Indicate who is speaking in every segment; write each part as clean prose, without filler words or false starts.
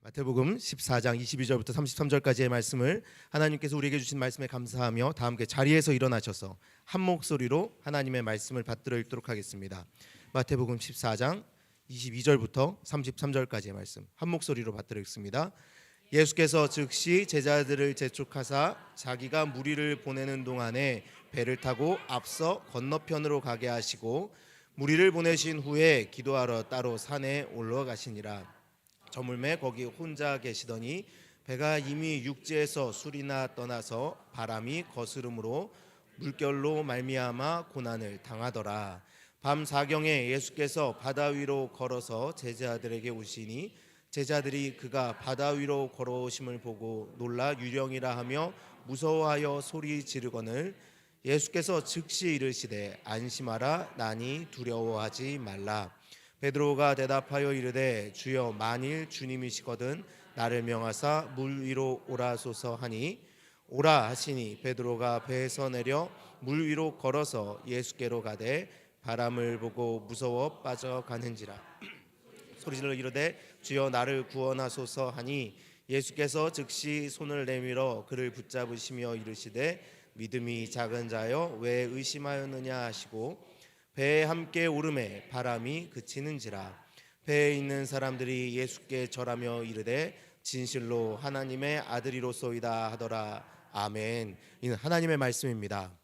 Speaker 1: 마태복음 14장 22절부터 33절까지의 말씀을 하나님께서 우리에게 주신 말씀에 감사하며 다 함께 자리에서 일어나셔서 한 목소리로 하나님의 말씀을 받들어 읽도록 하겠습니다. 마태복음 14장 22절부터 33절까지의 말씀 한 목소리로 받들어 읽습니다. 예수께서 즉시 제자들을 재촉하사 자기가 무리를 보내는 동안에 배를 타고 앞서 건너편으로 가게 하시고 무리를 보내신 후에 기도하러 따로 산에 올라가시니라. 저물매 거기 혼자 계시더니 배가 이미 육지에서 술이나 떠나서 바람이 거스름으로 물결로 말미암아 고난을 당하더라. 밤 사경에 예수께서 바다 위로 걸어서 제자들에게 오시니 제자들이 그가 바다 위로 걸어오심을 보고 놀라 유령이라 하며 무서워하여 소리 지르거늘 예수께서 즉시 이르시되 안심하라 나니 두려워하지 말라. 베드로가 대답하여 이르되 주여 만일 주님이시거든 나를 명하사 물 위로 오라소서 하니 오라 하시니 베드로가 배에서 내려 물 위로 걸어서 예수께로 가되 바람을 보고 무서워 빠져가는지라 소리질러 이르되 주여 나를 구원하소서 하니 예수께서 즉시 손을 내밀어 그를 붙잡으시며 이르시되 믿음이 작은 자여 왜 의심하였느냐 하시고 배에 함께 오르매 바람이 그치는지라. 배에 있는 사람들이 예수께 절하며 이르되 진실로 하나님의 아들이로소이다 하더라. 아멘. 이는 하나님의 말씀입니다.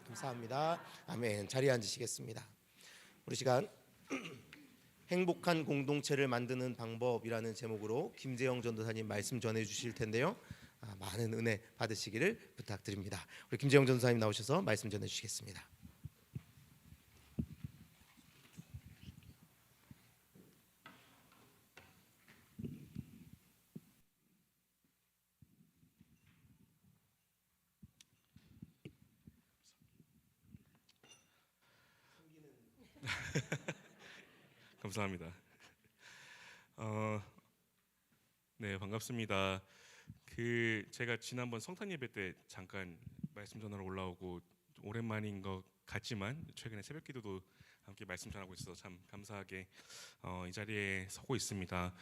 Speaker 1: 감사합니다. 아멘. 자리에 앉으시겠습니다. 우리 시간 행복한 공동체를 만드는 방법이라는 제목으로 김재영 전도사님 말씀 전해주실 텐데요. 많은 은혜 받으시기를 부탁드립니다. 우리 김재영 전도사님 나오셔서 말씀 전해주시겠습니다.
Speaker 2: 감사합니다. 네, 반갑습니다. 제가 지난번 성탄 예배 때 잠깐 말씀 전하러 올라오고 오랜만인 것 같지만 최근에 새벽기도도 함께 말씀 전하고 있어서 참 감사하게 이 자리에 서고 있습니다.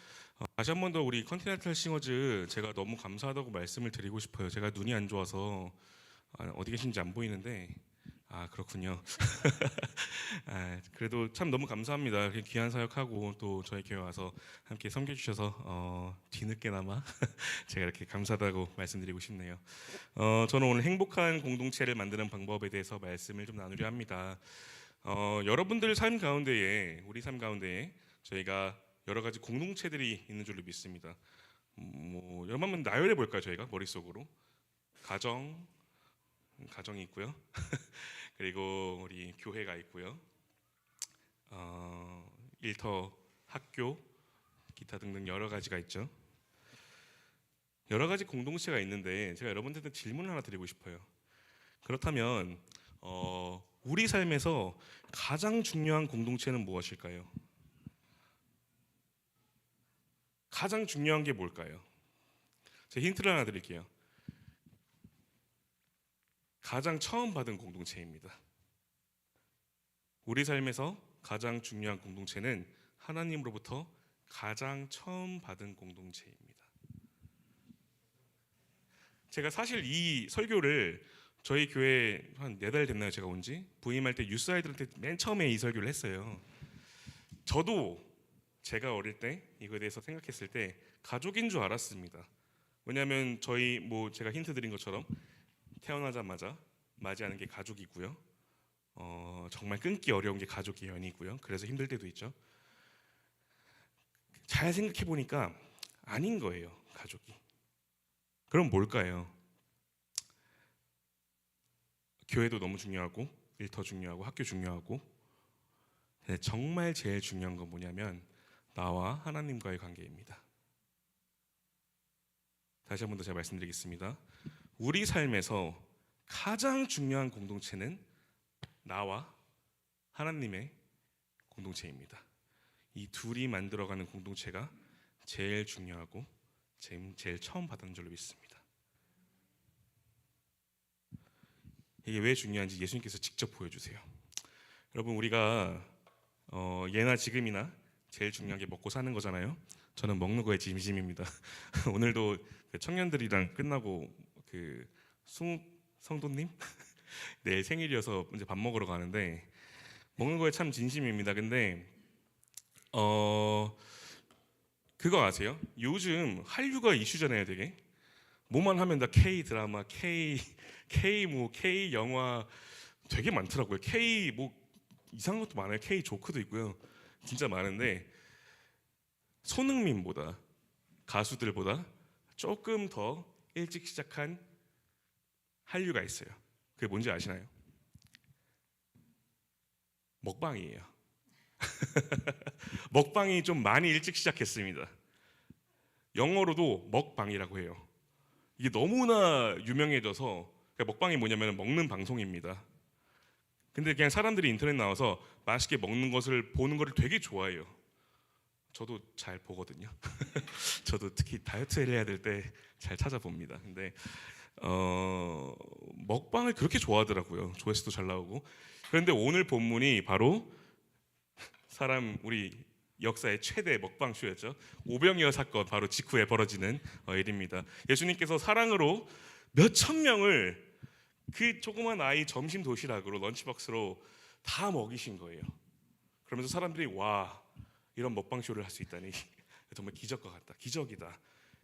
Speaker 2: 다시 한 번 더 우리 컨티넨탈 싱어즈 제가 너무 감사하다고 말씀을 드리고 싶어요. 제가 눈이 안 좋아서 어디 계신지 안 보이는데 그렇군요. 그래도 참 너무 감사합니다. 이렇게 귀한 사역하고 또 저희 교회 와서 함께 섬겨주셔서 뒤늦게나마 제가 이렇게 감사하다고 말씀드리고 싶네요. 저는 오늘 행복한 공동체를 만드는 방법에 대해서 말씀을 좀 나누려 합니다. 여러분들 삶 가운데에 우리 삶 가운데에 저희가 여러 가지 공동체들이 있는 줄로 믿습니다. 여러분 한번 나열해 볼까요? 저희가 머릿속으로 가정이 있고요. 그리고 우리 교회가 있고요. 일터, 학교, 기타 등등 여러 가지가 있죠. 여러 가지 공동체가 있는데 제가 여러분들한테 질문을 하나 드리고 싶어요. 그렇다면 우리 삶에서 가장 중요한 공동체는 무엇일까요? 가장 중요한 게 뭘까요? 제가 힌트를 하나 드릴게요. 가장 처음 받은 공동체입니다. 우리 삶에서 가장 중요한 공동체는 하나님으로부터 가장 처음 받은 공동체입니다. 제가 사실 이 설교를 저희 교회 한 4달 됐나요? 제가 온지 부임할 때 유스 아이들한테 맨 처음에 이 설교를 했어요. 저도 제가 어릴 때 이거에 대해서 생각했을 때 가족인 줄 알았습니다. 왜냐하면 제가 힌트 드린 것처럼 태어나자마자 맞이하는 게 가족이고요. 정말 끊기 어려운 게 가족의 연이고요. 그래서 힘들 때도 있죠. 잘 생각해 보니까 아닌 거예요, 가족이. 그럼 뭘까요? 교회도 너무 중요하고 일터 중요하고 학교 중요하고 정말 제일 중요한 건 뭐냐면 나와 하나님과의 관계입니다. 다시 한 번 더 제가 말씀드리겠습니다. 우리 삶에서 가장 중요한 공동체는 나와 하나님의 공동체입니다. 이 둘이 만들어가는 공동체가 제일 중요하고 제일 처음 받은 줄로 믿습니다. 이게 왜 중요한지 예수님께서 직접 보여주세요. 여러분 우리가 예나 지금이나 제일 중요한 게 먹고 사는 거잖아요. 저는 먹는 거에 진심입니다. 오늘도 그 청년들이랑 끝나고 그 성도님 내일 생일이어서 이제 밥 먹으러 가는데 먹는 거에 참 진심입니다. 근데 그거 아세요? 요즘 한류가 이슈잖아요, 되게. 뭐만 하면 다 K 드라마, K 영화 되게 많더라고요. K 뭐 이상한 것도 많아요. K 조크도 있고요. 진짜 많은데 손흥민보다 가수들보다 조금 더 일찍 시작한 한류가 있어요. 그게 뭔지 아시나요? 먹방이에요. 먹방이 좀 많이 일찍 시작했습니다. 영어로도 먹방이라고 해요. 이게 너무나 유명해져서 그러니까 먹방이 뭐냐면 먹는 방송입니다. 근데 그냥 사람들이 인터넷 나와서 맛있게 먹는 것을 보는 거를 되게 좋아해요. 저도 잘 보거든요. 저도 특히 다이어트를 해야 될 때 잘 찾아봅니다. 근데 먹방을 그렇게 좋아하더라고요. 조회수도 잘 나오고. 그런데 오늘 본문이 바로 우리 역사의 최대 먹방 쇼였죠. 오병이어 사건 바로 직후에 벌어지는 일입니다. 예수님께서 사랑으로 몇천 명을 그 조그만 아이 점심 도시락으로 런치박스로 다 먹이신 거예요. 그러면서 사람들이 와, 이런 먹방 쇼를 할 수 있다니 정말 기적과 같다. 기적이다.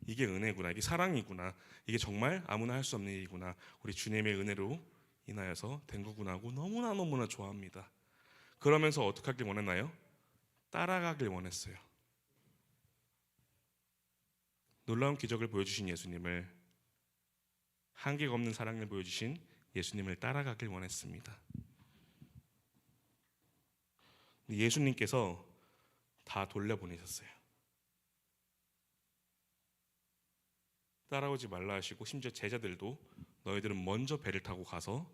Speaker 2: 이게 은혜구나. 이게 사랑이구나. 이게 정말 아무나 할 수 없는 일이구나. 우리 주님의 은혜로 인하여서 된 거구나 하고 너무나 좋아합니다. 그러면서 어떻게 하길 원했나요? 따라가길 원했어요. 놀라운 기적을 보여주신 예수님을, 한계가 없는 사랑을 보여주신 예수님을 따라가길 원했습니다. 예수님께서 다 돌려보내셨어요. 따라오지 말라 하시고 심지어 제자들도 너희들은 먼저 배를 타고 가서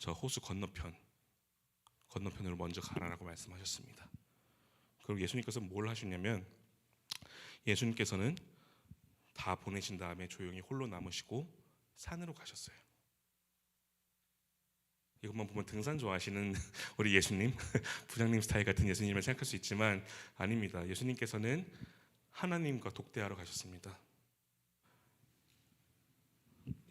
Speaker 2: 저 호수 건너편으로 먼저 가라라고 말씀하셨습니다. 그리고 예수님께서 뭘 하셨냐면 예수님께서는 다 보내신 다음에 조용히 홀로 남으시고 산으로 가셨어요. 이것만 보면 등산 좋아하시는 우리 예수님, 부장님 스타일 같은 예수님을 생각할 수 있지만 아닙니다. 예수님께서는 하나님과 독대하러 가셨습니다.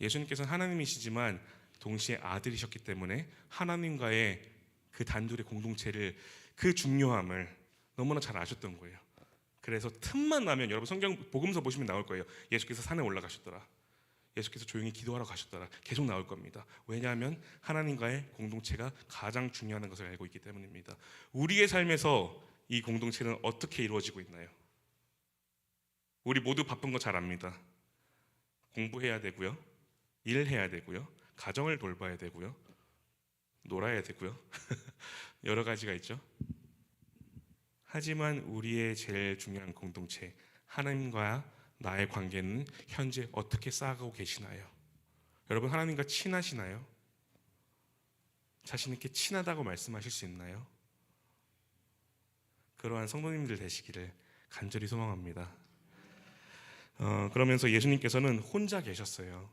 Speaker 2: 예수님께서는 하나님이시지만 동시에 아들이셨기 때문에 하나님과의 그 단둘의 공동체를, 그 중요함을 너무나 잘 아셨던 거예요. 그래서 틈만 나면 여러분 성경 복음서 보시면 나올 거예요. 예수께서 산에 올라가셨더라. 예수께서 조용히 기도하러 가셨더라. 계속 나올 겁니다. 왜냐하면 하나님과의 공동체가 가장 중요한 것을 알고 있기 때문입니다. 우리의 삶에서 이 공동체는 어떻게 이루어지고 있나요? 우리 모두 바쁜 거 잘 압니다. 공부해야 되고요. 일해야 되고요. 가정을 돌봐야 되고요. 놀아야 되고요. 여러 가지가 있죠. 하지만 우리의 제일 중요한 공동체, 하나님과 나의 관계는 현재 어떻게 쌓아가고 계시나요? 여러분, 하나님과 친하시나요? 자신 있게 친하다고 말씀하실 수 있나요? 그러한 성도님들 되시기를 간절히 소망합니다. 그러면서 예수님께서는 혼자 계셨어요.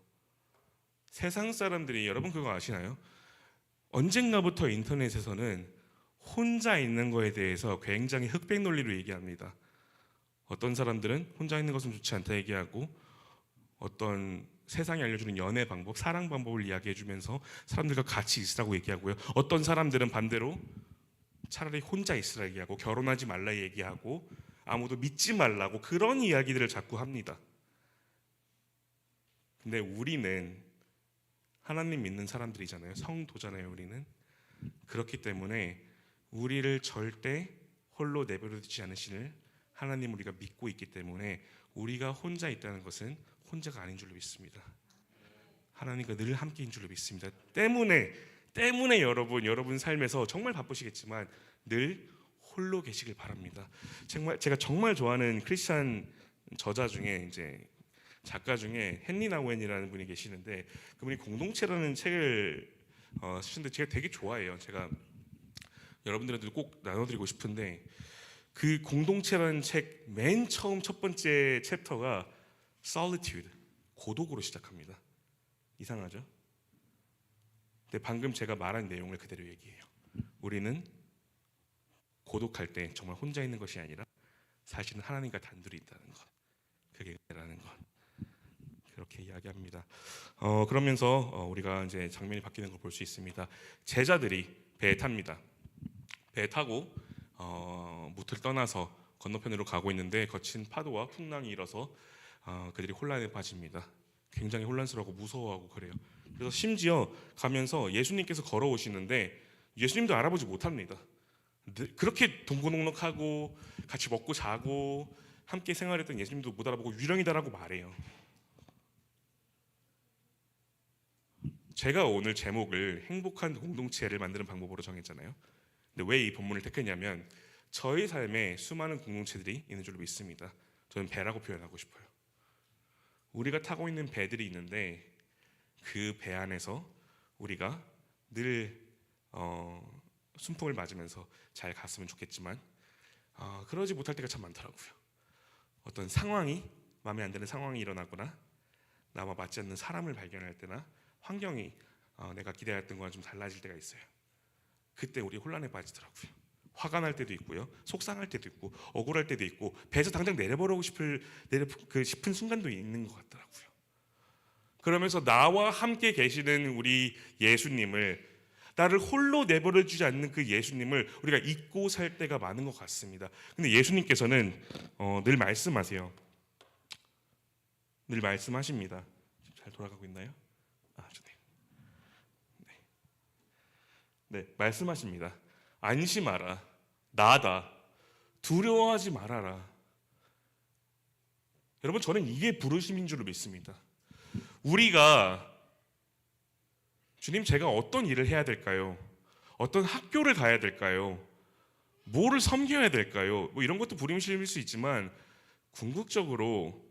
Speaker 2: 세상 사람들이, 여러분 그거 아시나요? 언젠가부터 인터넷에서는 혼자 있는 거에 대해서 굉장히 흑백 논리로 얘기합니다. 어떤 사람들은 혼자 있는 것은 좋지 않다 얘기하고, 어떤 세상이 알려주는 연애 방법, 사랑 방법을 이야기해주면서 사람들과 같이 있으라고 얘기하고요. 어떤 사람들은 반대로 차라리 혼자 있으라 얘기하고, 결혼하지 말라 얘기하고, 아무도 믿지 말라고 그런 이야기들을 자꾸 합니다. 근데 우리는 하나님 믿는 사람들이잖아요. 성도잖아요. 우리는. 그렇기 때문에 우리를 절대 홀로 내버려 두지 않으시는 하나님 우리가 믿고 있기 때문에 우리가 혼자 있다는 것은 혼자가 아닌 줄로 믿습니다. 하나님과 늘 함께인 줄로 믿습니다. 때문에 여러분 삶에서 정말 바쁘시겠지만 늘 홀로 계시길 바랍니다. 제가 정말 좋아하는 크리스찬 저자 중에 이제 작가 중에 헨리 나우엔이라는 분이 계시는데, 그분이 공동체라는 책을 쓰시는데 제가 되게 좋아해요. 제가 여러분들한테 꼭 나눠드리고 싶은데, 그 공동체라는 책 맨 처음 첫 번째 챕터가 solitude, 고독으로 시작합니다. 이상하죠? 근데 방금 제가 말한 내용을 그대로 얘기해요. 우리는 고독할 때 정말 혼자 있는 것이 아니라 사실은 하나님과 단둘이 있다는 것, 그게 은혜라는 것, 그렇게 이야기합니다. 그러면서 우리가 이제 장면이 바뀌는 걸 볼 수 있습니다. 제자들이 배에 탑니다. 배에 타고 무트를 떠나서 건너편으로 가고 있는데 거친 파도와 풍랑이 일어서 그들이 혼란에 빠집니다. 굉장히 혼란스러워하고 무서워하고 그래요. 그래서 심지어 가면서 예수님께서 걸어오시는데 예수님도 알아보지 못합니다. 그렇게 동고동락하고 같이 먹고 자고 함께 생활했던 예수님도 못 알아보고 유령이다라고 말해요. 제가 오늘 제목을 행복한 공동체를 만드는 방법으로 정했잖아요. 근데 왜 이 본문을 택했냐면 저희 삶에 수많은 공동체들이 있는 줄로 믿습니다. 저는 배라고 표현하고 싶어요. 우리가 타고 있는 배들이 있는데 그 배 안에서 우리가 늘 순풍을 맞으면서 잘 갔으면 좋겠지만 그러지 못할 때가 참 많더라고요. 어떤 상황이 마음에 안 드는 상황이 일어나거나 나와 맞지 않는 사람을 발견할 때나 환경이 내가 기대했던 거랑 좀 달라질 때가 있어요. 그때 우리 혼란에 빠지더라고요. 화가 날 때도 있고요, 속상할 때도 있고, 억울할 때도 있고, 배에서 당장 내려버리고 싶은 순간도 있는 것 같더라고요. 그러면서 나와 함께 계시는 우리 예수님을, 나를 홀로 내버려 주지 않는 그 예수님을 우리가 잊고 살 때가 많은 것 같습니다. 근데 예수님께서는 늘 말씀하세요. 늘 말씀하십니다. 잘 돌아가고 있나요? 좋네요. 네, 말씀하십니다. 안심하라, 나다, 두려워하지 말아라. 여러분, 저는 이게 부르심인 줄로 믿습니다. 우리가 주님, 제가 어떤 일을 해야 될까요? 어떤 학교를 가야 될까요? 뭐를 섬겨야 될까요? 뭐 이런 것도 부르심일 수 있지만 궁극적으로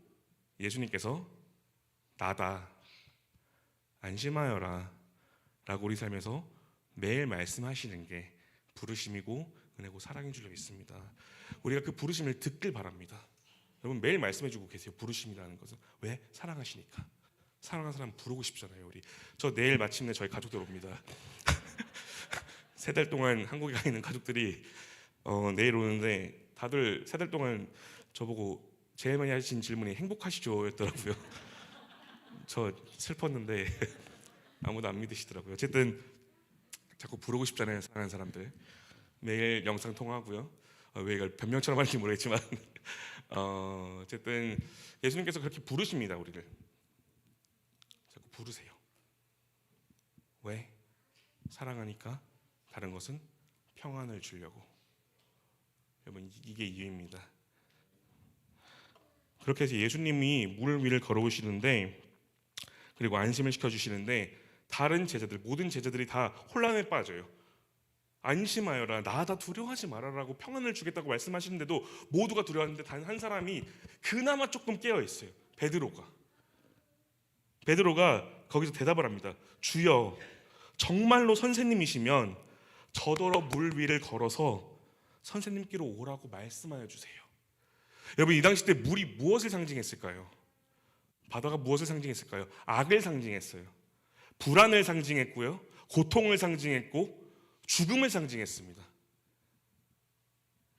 Speaker 2: 예수님께서 나다, 안심하여라 라고 우리 삶에서 매일 말씀하시는 게 부르심이고 은혜고 사랑인 줄로 믿습니다. 우리가 그 부르심을 듣길 바랍니다. 여러분, 매일 말씀해주고 계세요. 부르심이라는 것은. 왜? 사랑하시니까. 사랑하는 사람 부르고 싶잖아요. 우리 저 내일 마침내 저희 가족들 옵니다. 3달 동안 한국에 가 있는 가족들이 내일 오는데 다들 3달 동안 저보고 제일 많이 하신 질문이 행복하시죠? 였더라고요. 저 슬펐는데 아무도 안 믿으시더라고요. 어쨌든 자꾸 부르고 싶잖아요. 사랑하는 사람들. 매일 영상 통화하고요. 왜 이걸 변명처럼 하는지 모르겠지만 어쨌든 예수님께서 그렇게 부르십니다. 우리를 자꾸 부르세요. 왜? 사랑하니까. 다른 것은 평안을 주려고. 여러분, 이게 이유입니다. 그렇게 해서 예수님이 물 위를 걸어오시는데, 그리고 안심을 시켜주시는데 다른 제자들, 모든 제자들이 다 혼란에 빠져요. 안심하여라, 나다, 두려워하지 말아라고 평안을 주겠다고 말씀하시는데도 모두가 두려워하는데 단 한 사람이 그나마 조금 깨어 있어요. 베드로가 거기서 대답을 합니다. 주여, 정말로 선생님이시면 저더러 물 위를 걸어서 선생님께로 오라고 말씀하여 주세요. 여러분, 이 당시 때 물이 무엇을 상징했을까요? 바다가 무엇을 상징했을까요? 악을 상징했어요. 불안을 상징했고요, 고통을 상징했고, 죽음을 상징했습니다.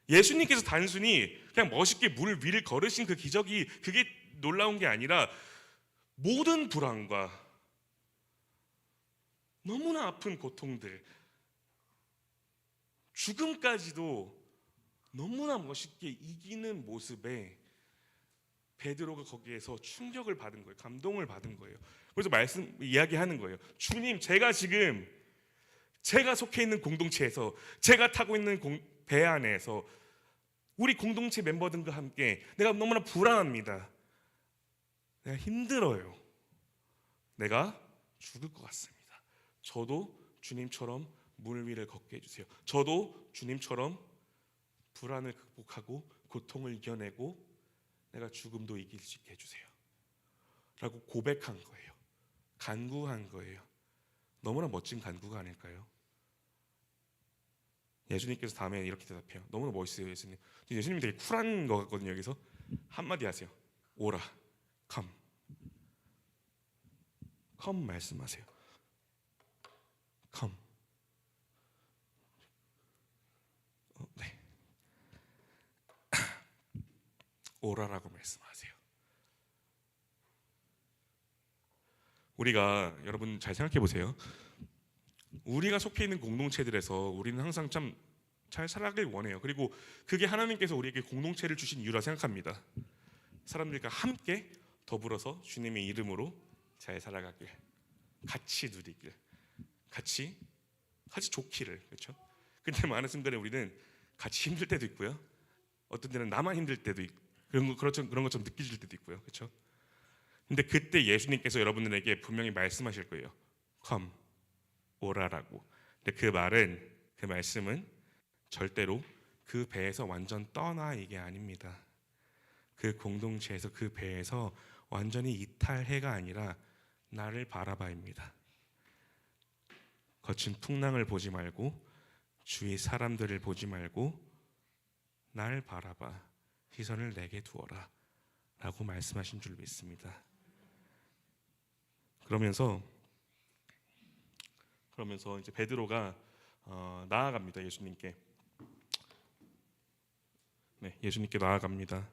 Speaker 2: 예수님께서 단순히 그냥 멋있게 물 위를 걸으신 그 기적이, 그게 놀라운 게 아니라 모든 불안과 너무나 아픈 고통들, 죽음까지도 너무나 멋있게 이기는 모습에 베드로가 거기에서 충격을 받은 거예요. 감동을 받은 거예요. 그래서 이야기하는 거예요. 주님, 제가 속해 있는 공동체에서, 제가 타고 있는 배 안에서 우리 공동체 멤버들과 함께 내가 너무나 불안합니다. 내가 힘들어요. 내가 죽을 것 같습니다. 저도 주님처럼 물 위를 걷게 해주세요. 저도 주님처럼 불안을 극복하고 고통을 이겨내고 내가 죽음도 이길 수 있게 해주세요 라고 고백한 거예요. 간구한 거예요. 너무나 멋진 간구가 아닐까요? 예수님께서 다음에 이렇게 대답해요. 너무나 멋있어요. 예수님 되게 쿨한 것 같거든요. 여기서 한마디 하세요. 오라, come 말씀하세요. come. 네, 오라라고 말씀하세요. 우리가 여러분 잘 생각해 보세요. 우리가 속해 있는 공동체들에서 우리는 항상 참 잘 살아가길 원해요. 그리고 그게 하나님께서 우리에게 공동체를 주신 이유라 생각합니다. 사람들과 함께 더불어서 주님의 이름으로 잘 살아가길, 같이 누리길, 같이 좋기를. 그렇죠? 근데 많은 순간에 우리는 같이 힘들 때도 있고요. 어떤 때는 나만 힘들 때도 있고 그런 것처럼 느껴질 때도 있고요. 그렇죠? 근데 그때 예수님께서 여러분들에게 분명히 말씀하실 거예요. Come, 오라라고. 근데 그 말씀은 절대로 그 배에서 완전 떠나 이게 아닙니다. 그 공동체에서 그 배에서 완전히 이탈해가 아니라 나를 바라봐입니다. 거친 풍랑을 보지 말고 주위 사람들을 보지 말고 날 바라봐, 시선을 내게 두어라 라고 말씀하신 줄 믿습니다. 그러면서 이제 베드로가 나아갑니다. 예수님께 나아갑니다.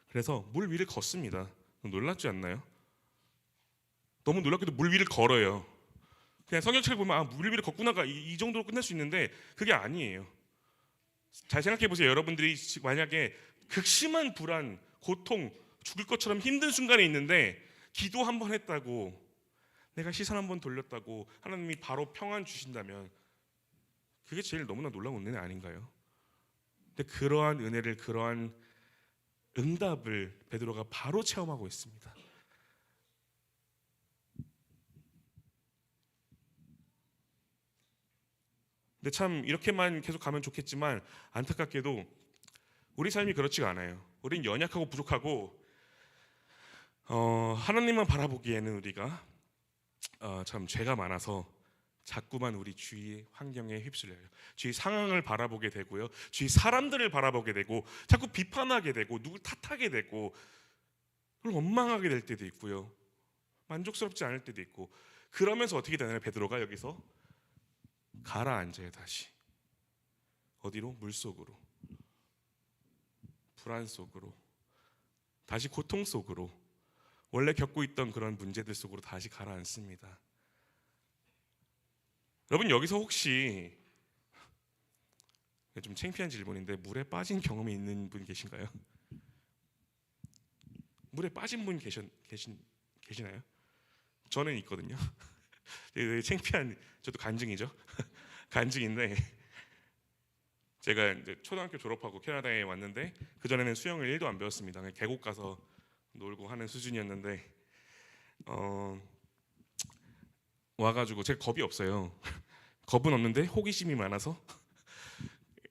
Speaker 2: 그래서 물 위를 걷습니다. 놀랍지 않나요? 너무 놀랍게도 물 위를 걸어요. 그냥 성경책을 보면 물 위를 걷구나가 이 정도로 끝날 수 있는데 그게 아니에요. 잘 생각해 보세요. 여러분들이 만약에 극심한 불안, 고통, 죽을 것처럼 힘든 순간에 있는데 기도 한 번 했다고, 내가 시선 한 번 돌렸다고 하나님이 바로 평안 주신다면 그게 제일 너무나 놀라운 은혜 아닌가요? 근데 그러한 은혜를, 그러한 응답을 베드로가 바로 체험하고 있습니다. 근데 참 이렇게만 계속 가면 좋겠지만 안타깝게도 우리 삶이 그렇지가 않아요. 우린 연약하고 부족하고 하나님만 바라보기에는 우리가 참 죄가 많아서 자꾸만 우리 주위 환경에 휩쓸려요. 주위 상황을 바라보게 되고요. 주위 사람들을 바라보게 되고 자꾸 비판하게 되고 누굴 탓하게 되고 그걸 원망하게 될 때도 있고요. 만족스럽지 않을 때도 있고 그러면서 어떻게 되나요? 베드로가 여기서 가라앉아요. 다시 어디로? 물속으로, 불안 속으로, 다시 고통 속으로, 원래 겪고 있던 그런 문제들 속으로 다시 가라앉습니다. 여러분 여기서 혹시 좀 창피한 질문인데 물에 빠진 경험이 있는 분 계신가요? 물에 빠진 분 계시나요? 저는 있거든요. 창피한, 저도 간증이죠. 간증인데 제가 이제 초등학교 졸업하고 캐나다에 왔는데 그 전에는 수영을 1도 안 배웠습니다. 그냥 계곡 가서 놀고 하는 수준이었는데 와가지고 제가 겁이 없어요. 겁은 없는데 호기심이 많아서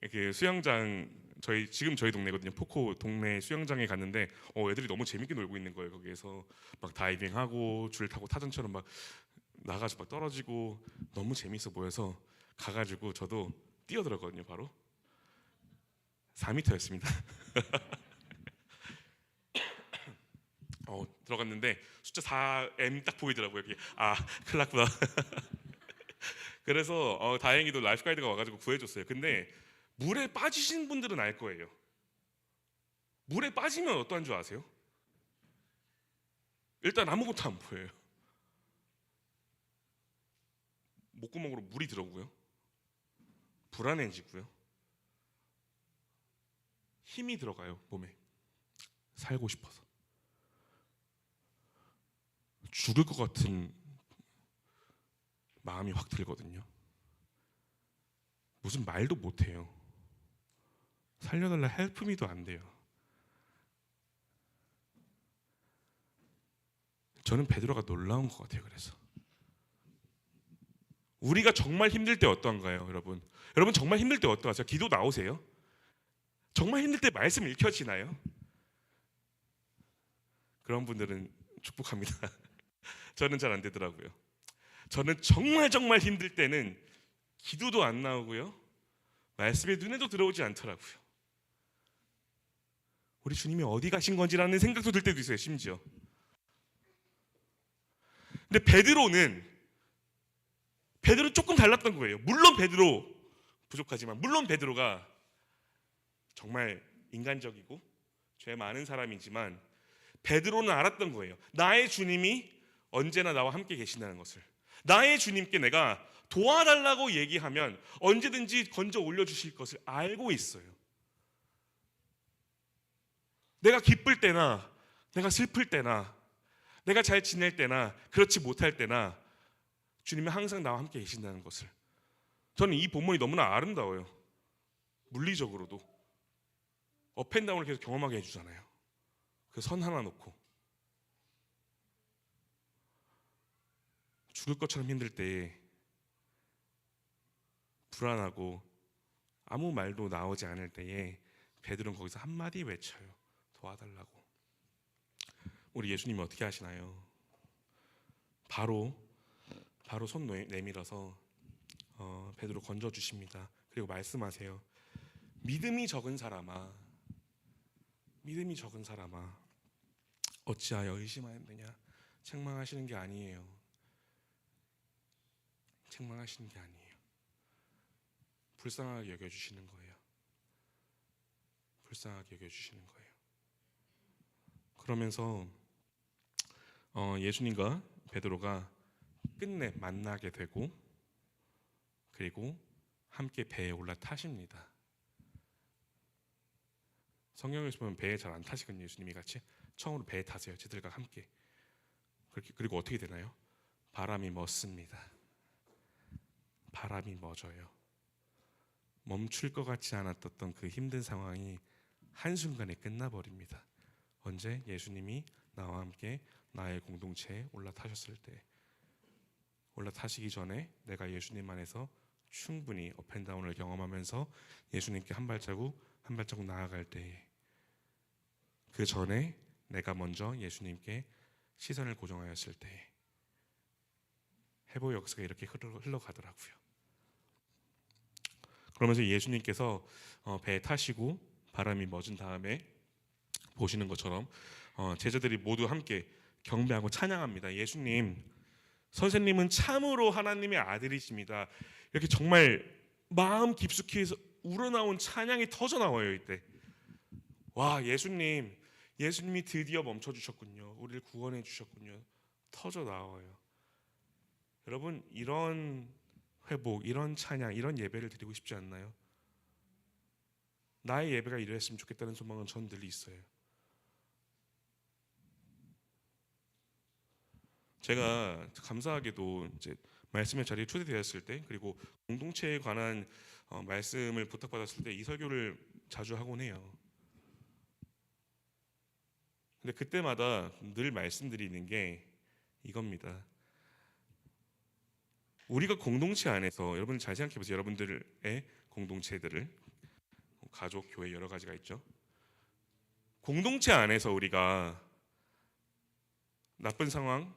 Speaker 2: 이렇게 수영장 저희 동네거든요. 포코 동네 수영장에 갔는데 애들이 너무 재밌게 놀고 있는 거예요. 거기에서 막 다이빙하고 줄 타고 타전처럼 막 나가지고 막 떨어지고 너무 재밌어 보여서 가가지고 저도 뛰어들었거든요. 바로 4m였습니다. 들어갔는데 숫자 4M 딱 보이더라고요. 여기 큰일 났구나. 그래서 다행히도 라이프 가이드가 와가지고 구해줬어요. 근데 물에 빠지신 분들은 알 거예요. 물에 빠지면 어떠한 줄 아세요? 일단 아무것도 안 보여요. 목구멍으로 물이 들어오고요. 불안해지고요. 힘이 들어가요. 몸에. 살고 싶어서. 죽을 것 같은 마음이 확 들거든요. 무슨 말도 못해요. 살려달라 헬프미도 안 돼요. 저는 베드로가 놀라운 것 같아요. 그래서 우리가 정말 힘들 때 어떠한가요, 여러분? 여러분 정말 힘들 때 어떠하세요? 기도 나오세요? 정말 힘들 때 말씀 읽혀지나요? 그런 분들은 축복합니다. 저는 잘 안 되더라고요. 저는 정말 힘들 때는 기도도 안 나오고요. 말씀이 눈에도 들어오지 않더라고요. 우리 주님이 어디 가신 건지라는 생각도 들 때도 있어요. 심지어. 근데 베드로는 조금 달랐던 거예요. 물론 베드로 부족하지만, 물론 베드로가 정말 인간적이고 죄 많은 사람이지만 베드로는 알았던 거예요. 나의 주님이 언제나 나와 함께 계신다는 것을. 나의 주님께 내가 도와달라고 얘기하면 언제든지 건져 올려주실 것을 알고 있어요. 내가 기쁠 때나 내가 슬플 때나 내가 잘 지낼 때나 그렇지 못할 때나 주님이 항상 나와 함께 계신다는 것을. 저는 이 본문이 너무나 아름다워요. 물리적으로도 업앤다운을 계속 경험하게 해주잖아요. 그 선 하나 놓고 죽을 것처럼 힘들 때에 불안하고 아무 말도 나오지 않을 때에 베드로는 거기서 한마디 외쳐요. 도와달라고. 우리 예수님이 어떻게 하시나요? 바로 손 내밀어서 베드로 건져 주십니다. 그리고 말씀하세요. 믿음이 적은 사람아, 믿음이 적은 사람아, 어찌하여 의심하였느냐? 책망하시는 게 아니에요. 책망하시는 게 아니에요. 불쌍하게 여겨주시는 거예요. 불쌍하게 여겨주시는 거예요. 그러면서 예수님과 베드로가 끝내 만나게 되고 그리고 함께 배에 올라타십니다. 성경에서 보면 배에 잘 안 타시거든요. 예수님이 같이 처음으로 배에 타세요. 쟤들과 함께. 그리고 어떻게 되나요? 바람이 멎습니다. 바람이 멎어요. 멈출 것 같지 않았던 그 힘든 상황이 한순간에 끝나버립니다. 언제? 예수님이 나와 함께 나의 공동체에 올라타셨을 때. 올라타시기 전에 내가 예수님 안에서 충분히 업앤다운을 경험하면서 예수님께 한 발자국 나아갈 때에, 그 전에 내가 먼저 예수님께 시선을 고정하였을 때에 회복 역사가 이렇게 흘러가더라고요. 그러면서 예수님께서 배에 타시고 바람이 멎은 다음에 보시는 것처럼 제자들이 모두 함께 경배하고 찬양합니다. 예수님, 선생님은 참으로 하나님의 아들이십니다. 이렇게 정말 마음 깊숙이 해서 우러나온 찬양이 터져 나와요. 이때 와, 예수님이 드디어 멈춰주셨군요. 우리를 구원해 주셨군요. 터져 나와요. 여러분, 이런 회복, 이런 찬양, 이런 예배를 드리고 싶지 않나요? 나의 예배가 이랬으면 좋겠다는 소망은 전 늘 있어요. 제가 감사하게도 이제 말씀의 자리에 초대되었을 때, 그리고 공동체에 관한 말씀을 부탁받았을 때 이 설교를 자주 하곤 해요. 근데 그때마다 늘 말씀드리는 게 이겁니다. 우리가 공동체 안에서, 여러분 잘 생각해 보세요. 여러분들의 공동체들을, 가족, 교회 여러 가지가 있죠. 공동체 안에서 우리가 나쁜 상황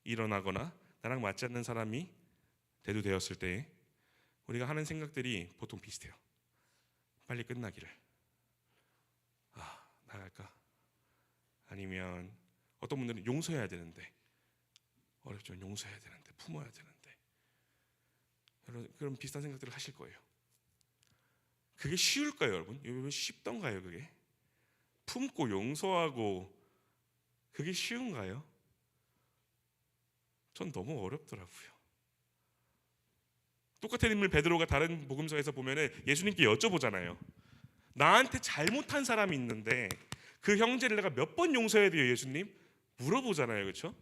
Speaker 2: 일어나거나 나랑 맞지 않는 사람이 대두되었을 때 우리가 하는 생각들이 보통 비슷해요. 빨리 끝나기를. 나갈까? 아니면 어떤 분들은 용서해야 되는데, 어렵죠. 용서해야 되는데, 품어야 되는데, 그런 비슷한 생각들을 하실 거예요. 그게 쉬울까요, 여러분? 여러분 쉽던가요, 그게? 품고 용서하고 그게 쉬운가요? 전 너무 어렵더라고요. 똑같은 인물 베드로가 다른 복음서에서 보면은 예수님께 여쭤보잖아요. 나한테 잘못한 사람이 있는데 그 형제를 내가 몇 번 용서해야 돼요, 예수님? 물어보잖아요, 그렇죠?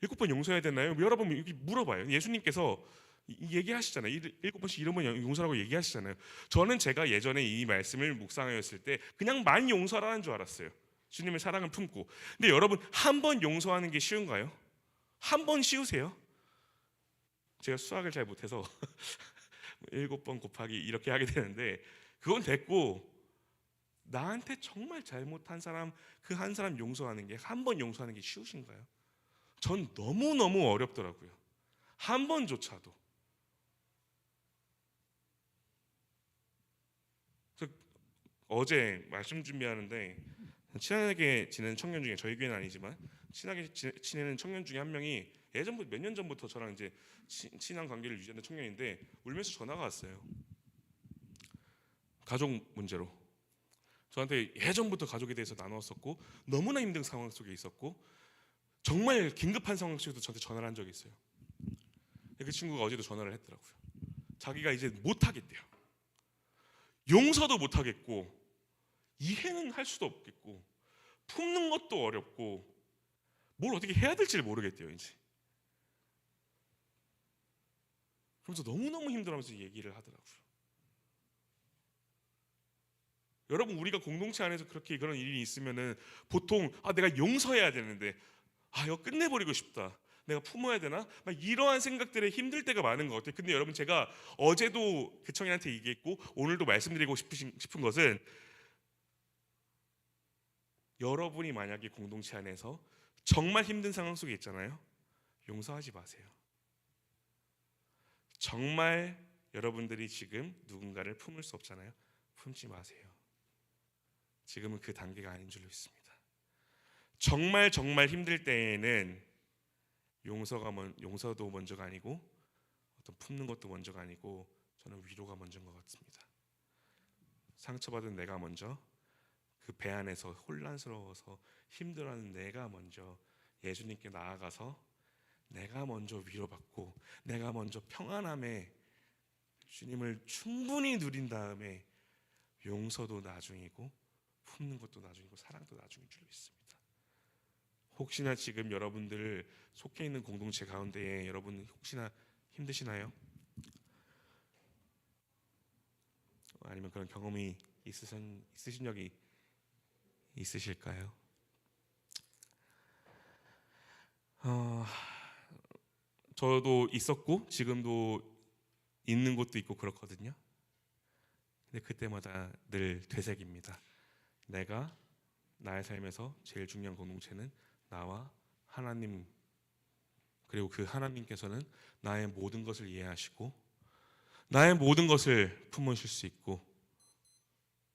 Speaker 2: 7번 용서해야 되나요? 여러 번 이렇게 물어봐요. 예수님께서 얘기하시잖아요. 7번씩 이런 번 용서라고 얘기하시잖아요. 저는 제가 예전에 이 말씀을 묵상하였을 때 그냥 많이 용서하라는 줄 알았어요. 주님의 사랑을 품고. 근데 여러분, 한 번 용서하는 게 쉬운가요? 한 번 쉬우세요? 제가 수학을 잘 못해서 7번 곱하기 이렇게 하게 되는데, 그건 됐고, 나한테 정말 잘못한 사람, 그 한 사람 용서하는 게, 한 번 용서하는 게 쉬우신가요? 전 너무너무 어렵더라고요. 한 번조차도. 그래서 어제 말씀 준비하는데 친하게 지내는 청년 중에, 저희 교회는 아니지만 친하게 지내는 청년 중에 한 명이 예전부터, 몇 년 전부터 저랑 이제 친한 관계를 유지하는 청년인데 울면서 전화가 왔어요. 가족 문제로. 저한테 예전부터 가족에 대해서 나누었었고 너무나 힘든 상황 속에 있었고 정말 긴급한 상황 속에도 저한테 전화를 한 적이 있어요. 그 친구가 어제도 전화를 했더라고요. 자기가 이제 못하겠대요. 용서도 못하겠고 이해는 할 수도 없겠고 품는 것도 어렵고 뭘 어떻게 해야 될지를 모르겠대요 이제. 그러면서 너무너무 힘들어하면서 얘기를 하더라고요. 여러분, 우리가 공동체 안에서 그렇게 그런 일이 있으면은 보통 내가 용서해야 되는데 이거 끝내버리고 싶다, 내가 품어야 되나, 막 이러한 생각들에 힘들 때가 많은 것 같아요. 근데 여러분, 제가 어제도 그 청년한테 얘기했고 오늘도 말씀드리고 싶은 것은, 여러분이 만약에 공동체 안에서 정말 힘든 상황 속에 있잖아요. 용서하지 마세요. 정말 여러분들이 지금 누군가를 품을 수 없잖아요. 품지 마세요. 지금은 그 단계가 아닌 줄로 믿습니다. 정말 힘들 때에는 용서도 먼저가 아니고 어떤 품는 것도 먼저가 아니고 저는 위로가 먼저인 것 같습니다. 상처받은 내가 먼저, 그 배 안에서 혼란스러워서 힘들어하는 내가 먼저 예수님께 나아가서 내가 먼저 위로받고 내가 먼저 평안함에 주님을 충분히 누린 다음에 용서도 나중이고 품는 것도 나중이고 사랑도 나중인 줄 믿습니다. 혹시나 지금 여러분들 속해 있는 공동체 가운데에 여러분 혹시나 힘드시나요? 아니면 그런 경험이 있으신 적이 있으실까요? 저도 있었고 지금도 있는 곳도 있고 그렇거든요. 근데 그때마다 늘 되새깁니다. 내가 나의 삶에서 제일 중요한 공동체는 나와 하나님, 그리고 그 하나님께서는 나의 모든 것을 이해하시고 나의 모든 것을 품으실 수 있고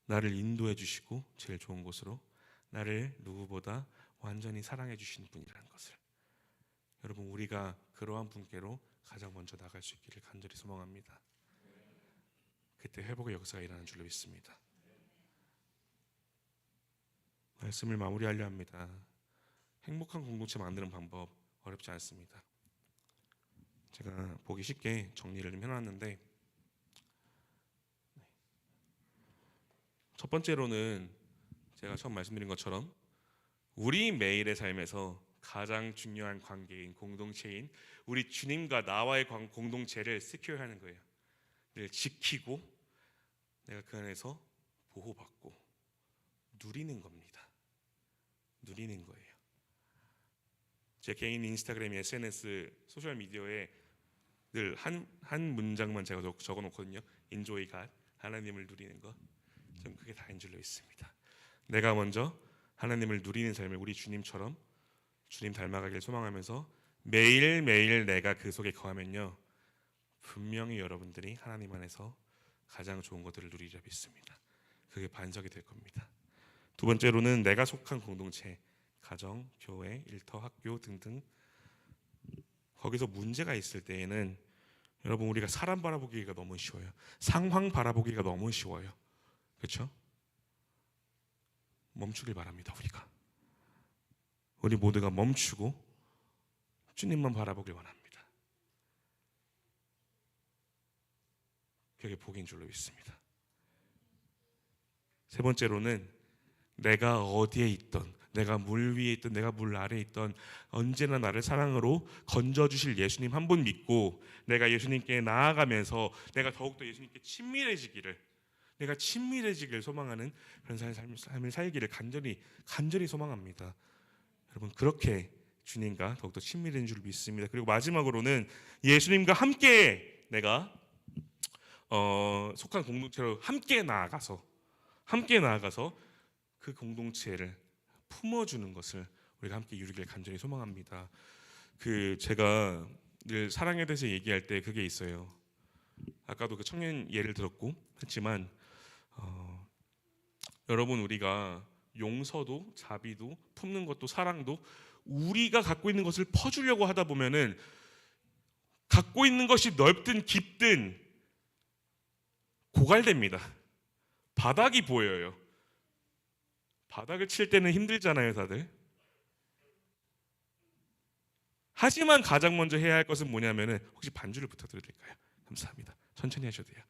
Speaker 2: 나를 인도해 주시고 제일 좋은 곳으로 나를 누구보다 완전히 사랑해 주시는 분이라는 것을, 여러분, 우리가 그러한 분께로 가장 먼저 나갈 수 있기를 간절히 소망합니다. 그때 회복의 역사가 일어나는 줄로 믿습니다. 말씀을 마무리하려 합니다. 행복한 공동체 만드는 방법 어렵지 않습니다. 제가 보기 쉽게 정리를 좀 해놨는데, 첫 번째로는 제가 처음 말씀드린 것처럼 우리 매일의 삶에서 가장 중요한 관계인 공동체인 우리 주님과 나와의 공동체를 지켜야 하는 거예요. 늘 지키고 내가 그 안에서 보호받고 누리는 겁니다. 누리는 거예요. 제 개인 인스타그램, SNS, 소셜 미디어에 늘 한 문장만 제가 적어놓거든요. Enjoy God, 하나님을 누리는 것. 전 그게 다인 줄로 있습니다. 내가 먼저 하나님을 누리는 삶을 우리 주님처럼 주님 닮아가길 소망하면서 매일매일 내가 그 속에 거하면요, 분명히 여러분들이 하나님 안에서 가장 좋은 것들을 누리려 믿습니다. 그게 반석이 될 겁니다. 두 번째로는 내가 속한 공동체, 가정, 교회, 일터, 학교 등등, 거기서 문제가 있을 때에는 여러분, 우리가 사람 바라보기가 너무 쉬워요. 상황 바라보기가 너무 쉬워요. 그렇죠? 멈추길 바랍니다. 우리 모두가 멈추고 주님만 바라보길 원합니다. 그게 복인 줄로 믿습니다. 세 번째로는 내가 어디에 있던, 내가 물 위에 있던, 내가 물 아래에 있던, 언제나 나를 사랑으로 건져주실 예수님 한 분 믿고 내가 예수님께 나아가면서 내가 더욱더 예수님께 내가 친밀해지길 소망하는 그런 삶을 살기를 간절히 소망합니다. 여러분, 그렇게 주님과 더욱더 친밀해진 줄 믿습니다. 그리고 마지막으로는 예수님과 함께 내가 속한 공동체로 함께 나아가서 그 공동체를 품어주는 것을 우리가 함께 이루길 간절히 소망합니다. 제가 늘 사랑에 대해서 얘기할 때 그게 있어요. 아까도 그 청년 예를 들었고 했지만, 여러분, 우리가 용서도 자비도 품는 것도 사랑도 우리가 갖고 있는 것을 퍼주려고 하다 보면은 갖고 있는 것이 넓든 깊든 고갈됩니다. 바닥이 보여요. 바닥을 칠 때는 힘들잖아요, 다들. 하지만 가장 먼저 해야 할 것은 뭐냐면은, 혹시 반주를 부탁드려도 될까요? 감사합니다. 천천히 하셔도 돼요.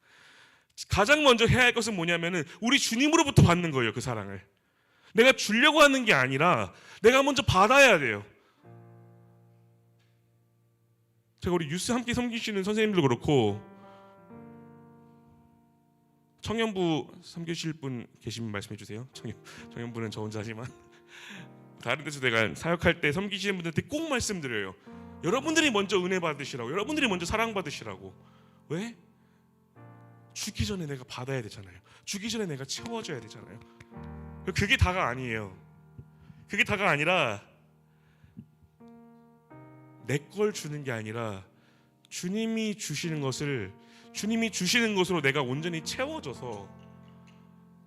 Speaker 2: 가장 먼저 해야 할 것은 뭐냐면은 우리 주님으로부터 받는 거예요. 그 사랑을 내가 주려고 하는 게 아니라 내가 먼저 받아야 돼요. 제가 우리 유스 함께 섬기시는 선생님도 그렇고, 청년부 섬기실 분 계시면 말씀해 주세요. 청년부는 저 혼자 하지만 다른 데서 내가 사역할 때 섬기시는 분들한테 꼭 말씀드려요. 여러분들이 먼저 은혜 받으시라고, 여러분들이 먼저 사랑 받으시라고. 왜? 주기 전에 내가 받아야 되잖아요. 주기 전에 내가 채워줘야 되잖아요. 그게 다가 아니에요. 그게 다가 아니라 내 걸 주는 게 아니라 주님이 주시는 것으로 내가 온전히 채워져서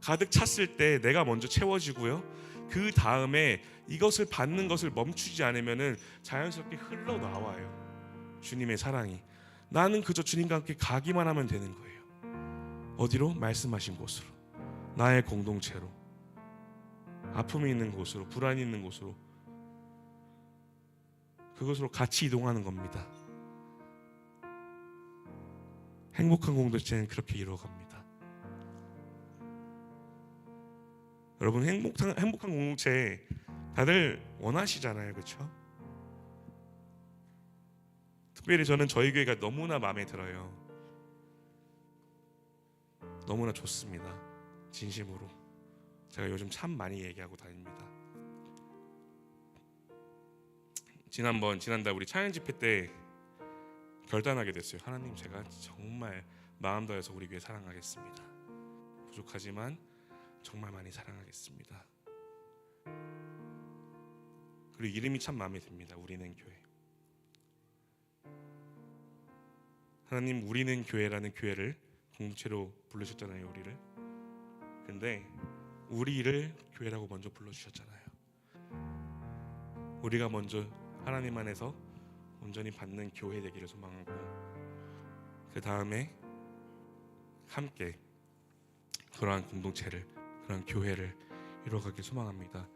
Speaker 2: 가득 찼을 때 내가 먼저 채워지고요. 그 다음에 이것을 받는 것을 멈추지 않으면은 자연스럽게 흘러나와요. 주님의 사랑이. 나는 그저 주님과 함께 가기만 하면 되는 거예요. 어디로? 말씀하신 곳으로, 나의 공동체로, 아픔이 있는 곳으로, 불안이 있는 곳으로, 그것으로 같이 이동하는 겁니다. 행복한 공동체는 그렇게 이루어갑니다. 여러분, 행복한 공동체 다들 원하시잖아요, 그렇죠? 특별히 저는 저희 교회가 너무나 마음에 들어요. 너무나 좋습니다. 진심으로 제가 요즘 참 많이 얘기하고 다닙니다. 지난달 우리 찬양 집회 때 결단하게 됐어요. 하나님, 제가 정말 마음 다해서 우리 교회 사랑하겠습니다. 부족하지만 정말 많이 사랑하겠습니다. 그리고 이름이 참 마음에 듭니다. 우리는 교회. 하나님, 우리는 교회라는 교회를 공동체로 부르셨잖아요, 우리를. 근데 우리를 교회라고 먼저 불러주셨잖아요. 우리가 먼저 하나님 안에서 온전히 받는 교회 되기를 소망하고, 그 다음에 함께 그러한 공동체를, 그러한 교회를 이루어가길 소망합니다.